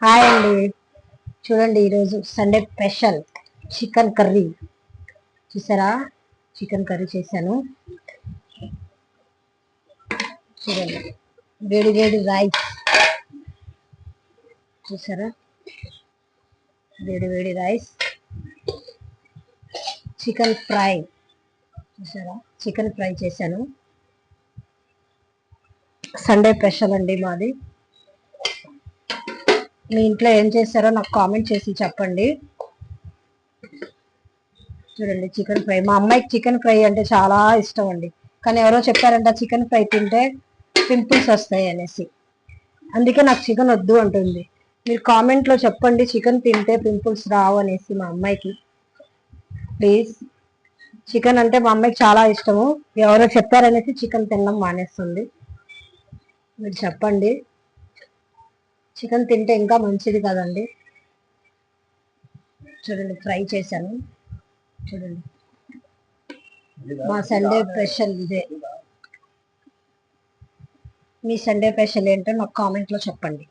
Hi అండి. చూడండి, ఈరోజు సండే స్పెషల్ చికెన్ కర్రీ. చూసారా, చికెన్ కర్రీ చేశాను. చూడండి, వేడి వేడి రైస్. చూసారా, వేడి వేడి రైస్. Chicken fry. చూసారా, చికెన్ ఫ్రై చేశాను. సండే స్పెషల్ అండి మాది. మీ ఇంట్లో ఏం చేస్తారో నాకు కామెంట్ చేసి చెప్పండి. చూడండి, చికెన్ ఫ్రై. మా అమ్మాయికి చికెన్ ఫ్రై అంటే చాలా ఇష్టం అండి. కానీ ఎవరో చెప్పారంట చికెన్ ఫ్రై తింటే పింపుల్స్ వస్తాయి అనేసి. అందుకే నాకు చికెన్ వద్దు అంటుంది. మీరు కామెంట్లో చెప్పండి చికెన్ తింటే పింపుల్స్ రావు అనేసి మా అమ్మాయికి. ప్లీజ్, చికెన్ అంటే మా అమ్మాయికి చాలా ఇష్టము. ఎవరో చెప్పారనేసి చికెన్ తినడం మానేస్తుంది. మీరు చెప్పండి, చికెన్ తింటే ఇంకా మంచిది కదండి. చూడండి, ఫ్రై చేశాను. చూడండి, మా సండే స్పెషల్ ఇదే. మీ సండే స్పెషల్ ఏంటో నాకు కామెంట్లో చెప్పండి.